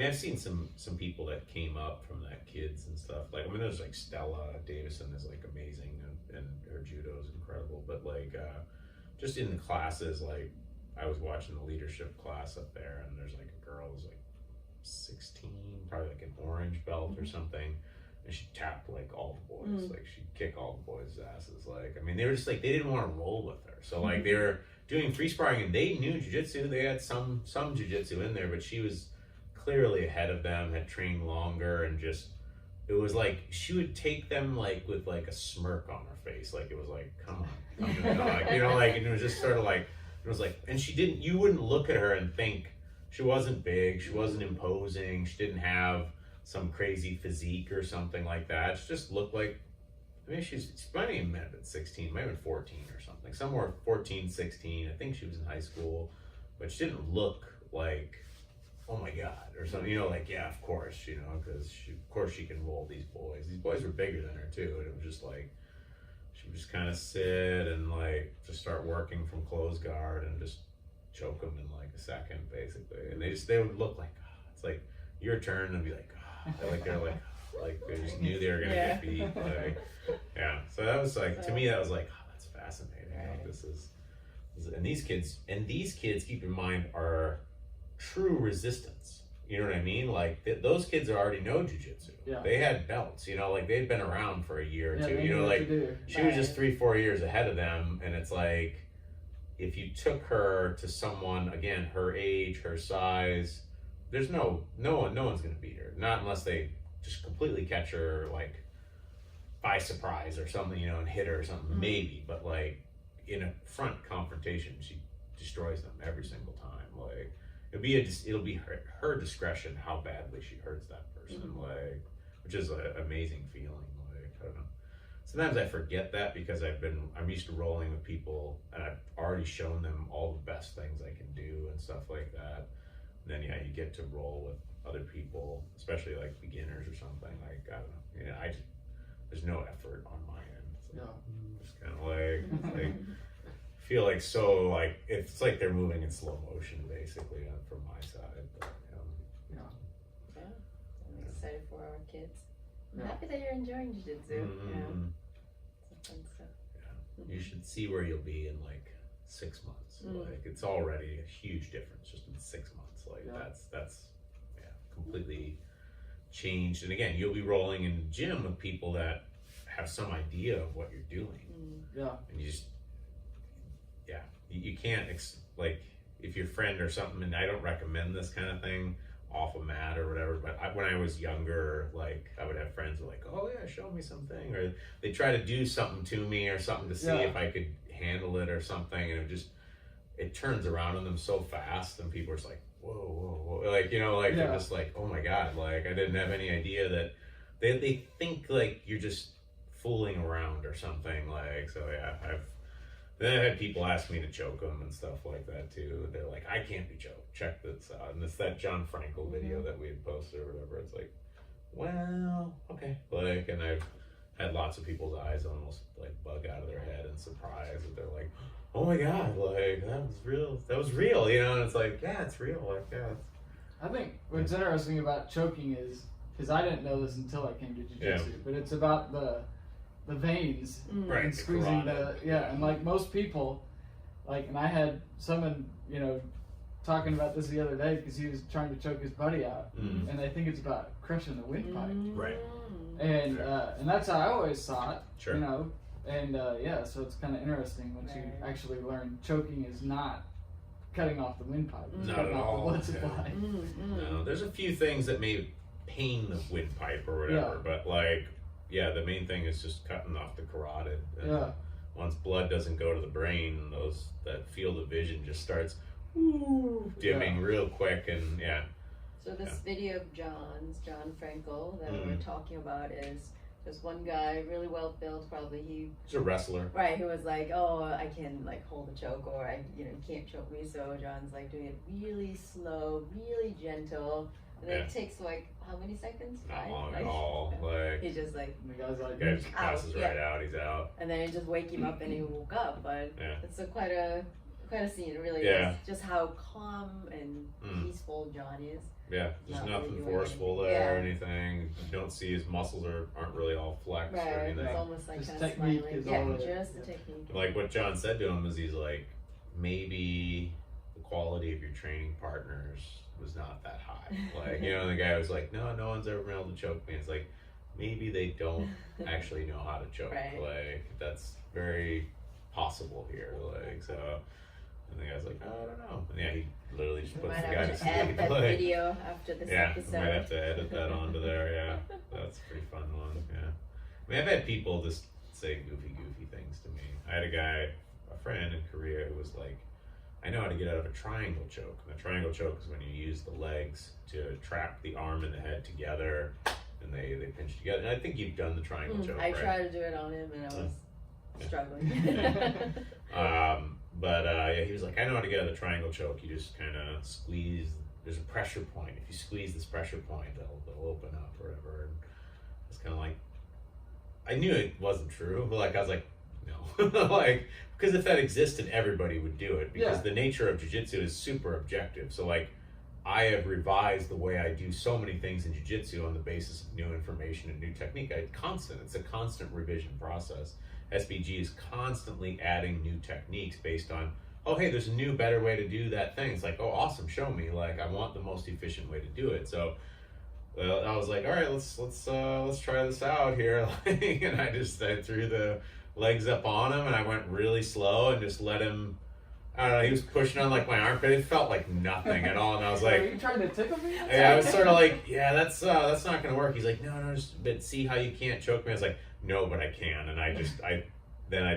Speaker 1: mean, I've seen some people that came up from that, kids and stuff. Like, I mean, there's like Stella Davison is like amazing, and her judo is incredible. But like, just in the classes, like I was watching the leadership class up there, and there's like a girl who's like 16, probably like an orange belt or something, and she tapped like all the boys, like she'd kick all the boys' asses. Like, I mean, they were just like, they didn't want to roll with her, so like they were doing free sparring, and they knew jiu-jitsu. They had some jiu-jitsu in there, but she was clearly ahead of them, had trained longer, and just, it was like she would take them like with like a smirk on her face, like it was like, come on, come to the dog, you know, like, and it was just sort of like, it was like, and you wouldn't look at her and think, she wasn't big, she wasn't imposing, she didn't have some crazy physique or something like that. She just looked like, I mean, she might even have been 16, might have been 14 or something, somewhere 14, 16. I think she was in high school, but she didn't look like, oh my God, or something, you know, like, yeah, of course, you know, because of course she can roll these boys. These boys were bigger than her too, and it was just like, she would just kind of sit and like just start working from closed guard and just choke them in like a second, basically. And they would look like, oh, it's like your turn, and be like, oh, like they're like they just knew they were gonna get beat. Like, yeah. So that was like, to me, that was like, oh, that's fascinating. Like, this is, and these kids, keep in mind, are true resistance. You know what I mean? Like those kids already know jiu-jitsu. Yeah. They had belts, you know, like they'd been around for a year or two. You know, like she was just 3-4 years ahead of them, and it's like, if you took her to someone, again, her age, her size, there's no one's gonna beat her. Not unless they just completely catch her like by surprise or something, you know, and hit her or something, maybe. But like in a front confrontation, she destroys them every single time. Like it'll be her discretion how badly she hurts that person, like, which is an amazing feeling. Like, I don't know. Sometimes I forget that because I'm used to rolling with people, and I've already shown them all the best things I can do and stuff like that. And then you get to roll with other people, especially like beginners or something. Like, I don't know. You know, there's no effort on my end. So just kind of like feel like, so like it's like they're moving in slow motion basically from my side. But,
Speaker 2: I'm excited for our kids. I'm happy that you're enjoying jiu-jitsu. It's fun stuff.
Speaker 1: You should see where you'll be in like 6 months. Like, it's already a huge difference just in 6 months. Like that's completely changed. And again, you'll be rolling in the gym with people that have some idea of what you're doing. And you just, you can't like, if your friend or something, and I don't recommend this kind of thing off a mat or whatever, but when I was younger, like I would have friends who were like, oh yeah, show me something, or they try to do something to me or something to see if I could handle it or something, and it turns around on them so fast, and people are just like, whoa, whoa, whoa, like, you know, like they're just like, oh my god, like I didn't have any idea that they think like you're just fooling around or something, like. So yeah, then I had people ask me to choke them and stuff like that too. They're like, I can't be choked. Check this out. And it's that John Frankel video that we had posted or whatever. It's like, well, okay. Like, and I've had lots of people's eyes almost like bug out of their head in surprise that they're like, oh my god, like that was real. That was real, you know. And it's like, yeah, it's real. Like, yeah.
Speaker 3: I think what's interesting about choking is, because I didn't know this until I came to jiu-jitsu, but it's about the veins and squeezing and like most people, like, and I had someone, you know, talking about this the other day because he was trying to choke his buddy out, and I think it's about crushing the windpipe,
Speaker 1: right?
Speaker 3: And and that's how I always saw it, you know, and so it's kind of interesting once you actually learn choking is not cutting off the windpipe, it's
Speaker 1: not
Speaker 3: cutting
Speaker 1: at
Speaker 3: off
Speaker 1: all.
Speaker 3: the blood supply.
Speaker 1: No, there's a few things that may pain the windpipe or whatever, but like. Yeah, the main thing is just cutting off the carotid. And once blood doesn't go to the brain, that field of vision just starts dimming real quick, and
Speaker 2: So this video of John Frankel that we're talking about is just one guy, really well built, probably
Speaker 1: he's a wrestler,
Speaker 2: right? Who was like, oh, I can like hold a choke, or you can't choke me. So John's like doing it really slow, really gentle. And then it takes like how many seconds?
Speaker 1: Not long at all. Like
Speaker 2: he's just like
Speaker 3: the guy's like
Speaker 1: just passes right out. He's out.
Speaker 2: And then it just wake him up, and he woke up. But it's quite a scene. It really
Speaker 1: is.
Speaker 2: Just how calm and peaceful John is.
Speaker 1: Yeah, there's nothing forceful there or anything. You don't see his muscles aren't really all flexed or anything.
Speaker 2: It's almost like
Speaker 3: just
Speaker 2: kind of smiling. Just the technique.
Speaker 1: Like what John said to him is he's like, maybe the quality of your training partners was not that high. Like, you know, the guy was like, no one's ever been able to choke me. It's like, maybe they don't actually know how to choke. Like, that's very possible here. Like, so, and the guy's like, I don't know. And he literally just puts the guy to sleep.
Speaker 2: Add that video after this episode.
Speaker 1: I might have to edit that onto there. That's a pretty fun one. I mean, I've had people just say goofy things to me. I had a friend in Korea who was like, I know how to get out of a triangle choke. And a triangle choke is when you use the legs to trap the arm and the head together, and they pinch together. And I think you've done the triangle choke,
Speaker 2: I tried to do it on him, and I was struggling.
Speaker 1: He was like, I know how to get out of the triangle choke. You just kind of squeeze. There's a pressure point. If you squeeze this pressure point, they'll open up or whatever. And it's kind of like, I knew it wasn't true, but like I was like, no, like. Because if that existed, everybody would do it. Because the nature of jiu-jitsu is super objective. So, like, I have revised the way I do so many things in jiu-jitsu on the basis of new information and new technique. It's a constant revision process. SBG is constantly adding new techniques based on, oh, hey, there's a new, better way to do that thing. It's like, oh, awesome, show me. Like, I want the most efficient way to do it. So, I was like, all right, let's try this out here. And I threw the legs up on him, and I went really slow and just let him. I don't know. He was pushing on like my armpit. It felt like nothing at all, and I was like,
Speaker 3: "Are you trying to tickle me?"
Speaker 1: Yeah, I was sort of like, "Yeah, that's not gonna work." He's like, "No, but see how you can't choke me." I was like, "No, but I can," and I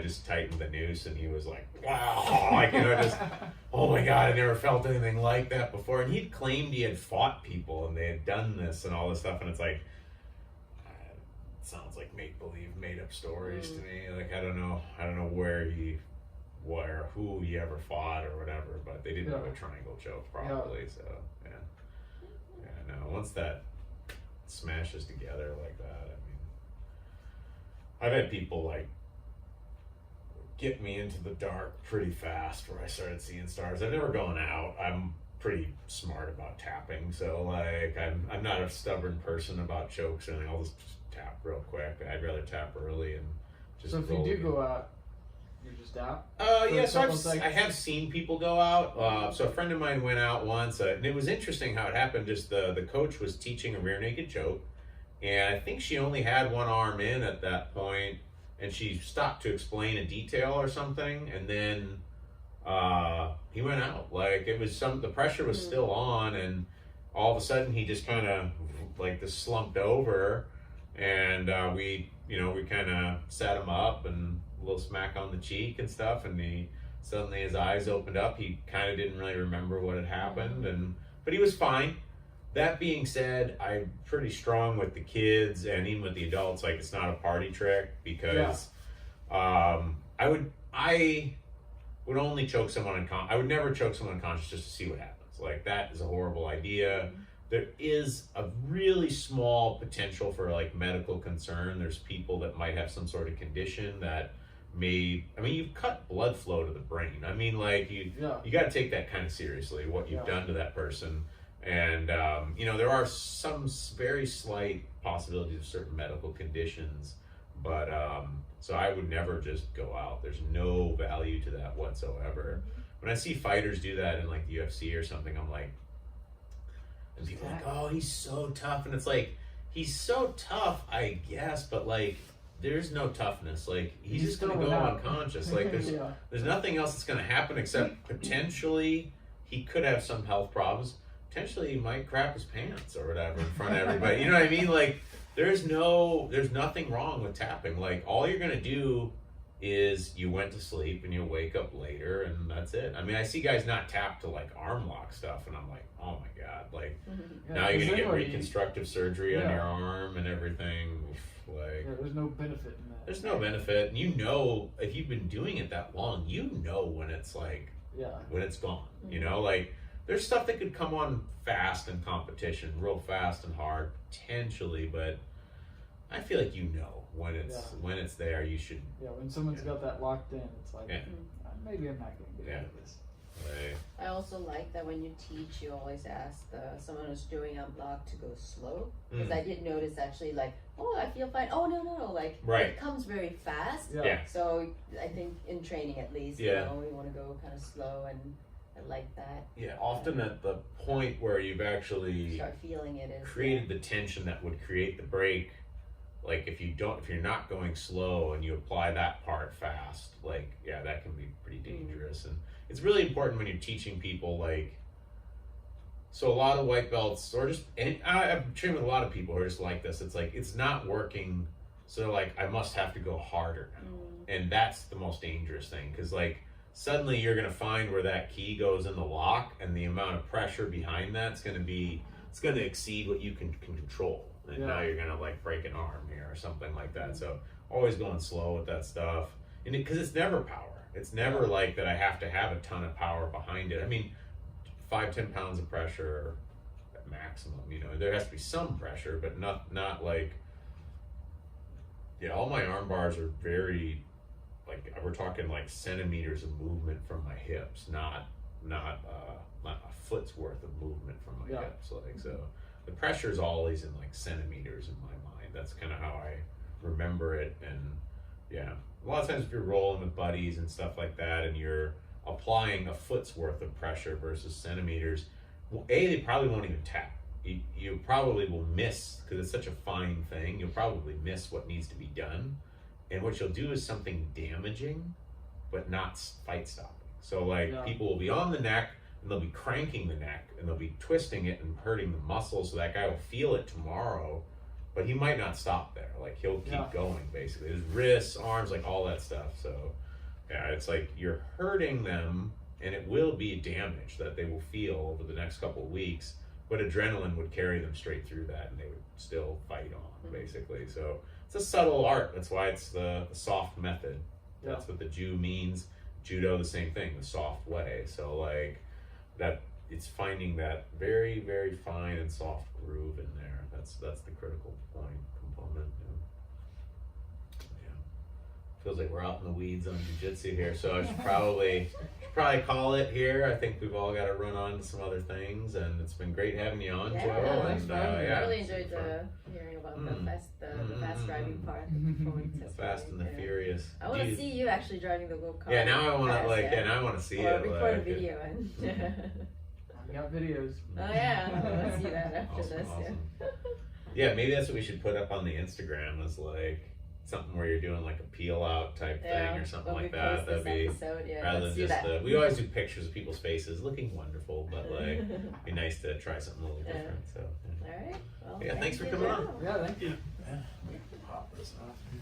Speaker 1: just tightened the noose, and he was like, "Wow!" Like, just oh my god, I never felt anything like that before. And he'd claimed he had fought people and they had done this and all this stuff, and it's like. Sounds like make-believe, made-up stories to me. Like I don't know who he ever fought or whatever, but they didn't have a triangle choke probably. So no. Once that smashes together like that, I mean, I've had people like get me into the dark pretty fast where I started seeing stars. I've never gone out. I'm pretty smart about tapping, so like I'm not a stubborn person about chokes or anything. I'll just tap real quick. I'd rather tap early and just.
Speaker 3: So if you do go out, you're just out.
Speaker 1: So I have seen people go out. So a friend of mine went out once, and it was interesting how it happened. Just the coach was teaching a rear naked choke, and I think she only had one arm in at that point, and she stopped to explain a detail or something, and then he went out. Like it was the pressure was still on, and all of a sudden he just kind of like just slumped over, and we kind of set him up and a little smack on the cheek and stuff, and he suddenly his eyes opened up. He kind of didn't really remember what had happened, but he was fine. That being said, I'm pretty strong with the kids and even with the adults. Like, it's not a party trick, because I would only choke someone unconscious. I would never choke someone unconscious just to see what happens. Like, that is a horrible idea. There is a really small potential for like medical concern. There's people that might have some sort of condition that you've cut blood flow to the brain. I mean, like, you got to take that kind of seriously, what you've done to that person. And, there are some very slight possibilities of certain medical conditions, but, so I would never just go out. There's no value to that whatsoever. When I see fighters do that in like the UFC or something, I'm like, and people are like, oh, he's so tough. And it's like, he's so tough, I guess, but like, there's no toughness. Like, he's just going to go unconscious. Like, there's nothing else that's going to happen except potentially he could have some health problems. Potentially he might crap his pants or whatever in front of everybody. You know what I mean? Like, there's nothing wrong with tapping. Like, all you're going to do is you went to sleep and you'll wake up later, and that's it. I mean, I see guys not tap to like arm lock stuff, and I'm like, oh my God, like, now you're going to get reconstructive surgery on your arm and everything. Like,
Speaker 3: there's no benefit in that.
Speaker 1: There's no benefit. And if you've been doing it that long, when it's like, when it's gone, like, there's stuff that could come on fast in competition, real fast and hard, potentially, but I feel like when it's there, you should.
Speaker 3: Yeah, when someone's got that locked in, it's like, maybe I'm not going to get out of this.
Speaker 1: Right.
Speaker 2: I also like that when you teach, you always ask someone who's doing unblock to go slow, because I did notice actually, like, oh, I feel fine. Oh, no, like, it comes very fast.
Speaker 3: Yeah.
Speaker 2: So I think in training, at least, we want to go kind of slow, and I like that.
Speaker 1: Yeah, often at the point where you've actually
Speaker 2: start feeling it is
Speaker 1: created the tension that would create the break. Like, if you're not going slow and you apply that part fast, like, that can be pretty dangerous. And it's really important when you're teaching people, like, so a lot of white belts, or just, and I've trained with a lot of people who are just like this. It's like, it's not working, so they're like, I must have to go harder now. And that's the most dangerous thing, because like, suddenly you're going to find where that key goes in the lock, and the amount of pressure behind that's going to exceed what you can control. And now you're going to like break an arm here or something like that. So always going slow with that stuff. And because it's never power. It's never like that I have to have a ton of power behind it. I mean, 5-10 pounds of pressure at maximum, there has to be some pressure, but not like, all my arm bars are very, like, we're talking like centimeters of movement from my hips, not a foot's worth of movement from my hips. Like, so the pressure is always in like centimeters in my mind. That's kind of how I remember it. And a lot of times if you're rolling with buddies and stuff like that, and you're applying a foot's worth of pressure versus centimeters, they probably won't even tap. You probably will miss, because it's such a fine thing, you'll probably miss what needs to be done. And what you'll do is something damaging, but not fight stopping. So like, people will be on the neck, and they'll be cranking the neck, and they'll be twisting it and hurting the muscles, so that guy will feel it tomorrow, but he might not stop there. Like, he'll keep going, basically. His wrists, arms, like all that stuff. So it's like you're hurting them, and it will be damage that they will feel over the next couple of weeks, but adrenaline would carry them straight through that, and they would still fight on, basically. So it's a subtle art. That's why it's the soft method. That's what the Ju means. Judo, the same thing, the soft way. So like, that, it's finding that very, very fine and soft groove in there. That's the critical point component. Feels like we're out in the weeds on jiu-jitsu here, so I should probably call it here. I think we've all got to run on to some other things, and it's been great having you on, Joe. And
Speaker 2: I really enjoyed hearing about the fast driving part.
Speaker 1: The Fast and the Furious.
Speaker 2: I want to see you actually driving the go-kart.
Speaker 1: Yeah, now I want to now I want to see it.
Speaker 2: Record a video and.
Speaker 3: I got videos.
Speaker 2: Oh yeah, let's see that after this.
Speaker 1: Awesome. Yeah, maybe that's what we should put up on the Instagram. Is like, something where you're doing like a peel out type thing or something
Speaker 2: when
Speaker 1: like
Speaker 2: we
Speaker 1: that.
Speaker 2: post
Speaker 1: That'd
Speaker 2: this
Speaker 1: be
Speaker 2: episode, yeah,
Speaker 1: rather
Speaker 2: let's
Speaker 1: than
Speaker 2: do
Speaker 1: just
Speaker 2: that.
Speaker 1: we always do pictures of people's faces looking wonderful, but like it'd be nice to try something a little
Speaker 2: Yeah.
Speaker 1: different. So
Speaker 2: All right. Well,
Speaker 1: yeah, thanks for
Speaker 2: you,
Speaker 1: coming
Speaker 2: Joe.
Speaker 1: on.
Speaker 3: Yeah, thank you.
Speaker 1: Yeah.
Speaker 3: Pop this off here.